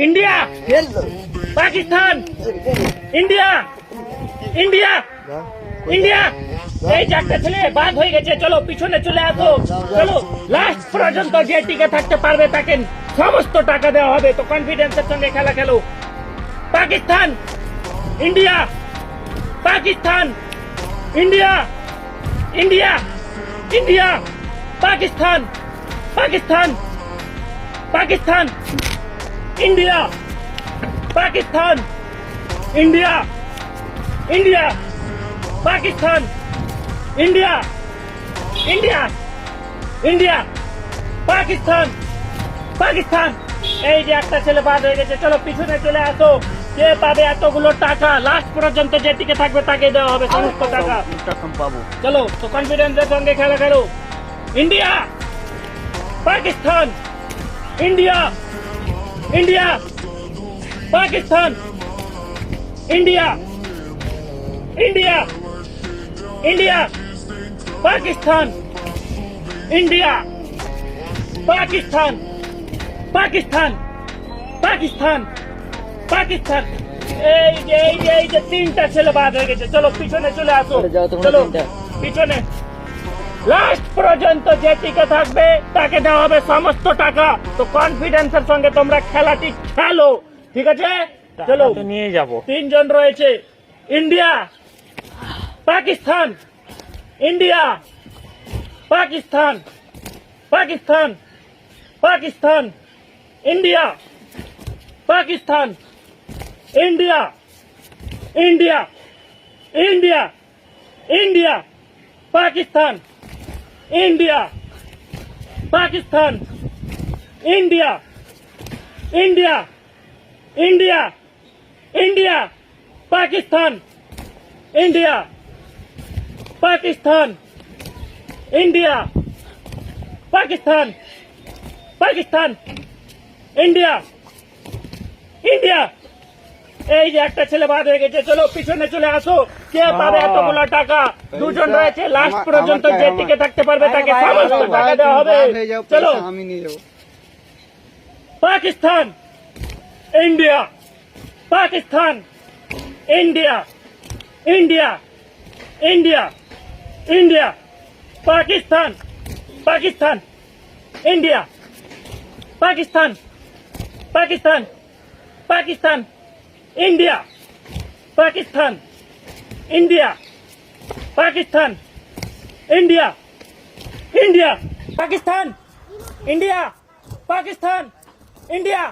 India Pakistan India India India এই চারটা ছেলে বাদ হয়ে গেছে। চলো পিছনে চলে আসো। চলো লাস্ট পর্যন্ত যে টিকে থাকতে পারবে তাকে সমস্ত টাকা দেওয়া হবে। তো কনফিডেন্সের সঙ্গে খেলা খেলো। Pakistan India Pakistan India India India Pakistan Pakistan Pakistan India Pakistan India India Pakistan India India India Pakistan Pakistan এই যে একটা ছেলে বাদ হয়ে গেছে। চলো পিছনে চলে আসো। কে পাবে এতগুলো টাকা? লাস্ট পর্যন্ত যে টিকে থাকবে তাকে দেওয়া হবে সমস্ত টাকা। পাবো। চলো তো কনফিডেন্সের সঙ্গে খেলা খেলো। India Pakistan India India Pakistan India India India Pakistan India Pakistan Pakistan Pakistan Pakistan এই যে তিনটা ছেলে বাদ হয়ে গেছে। চলো পিছনে চলে আসো। চলো পিছনে লাস্ট পর্যন্ত যে টিকে থাকবে তাকে দেওয়া হবে সমস্ত টাকা। তো কনফিডেন্সের সঙ্গে তোমরা খেলাটি খেলো, ঠিক আছে? চলো নিয়ে যাবো। তিনজন রয়েছে। India Pakistan India Pakistan Pakistan Pakistan India Pakistan India India India India Pakistan India Pakistan India India India India Pakistan India Pakistan India Pakistan Pakistan India India এই যে একটা ছেলে বাদ হয়ে গেছে। চলো পিছনে চলে আসো। কে পাবে এতগুলো টাকা? দুজন রয়েছে। লাস্ট পর্যন্ত যে টিকে থাকতে পারবে তাকে সমস্ত টাকা দেওয়া হবে। চলো আমি নিয়ে যাবো। Pakistan India Pakistan India India India India Pakistan Pakistan India Pakistan Pakistan Pakistan India Pakistan India Pakistan India India Pakistan India Pakistan India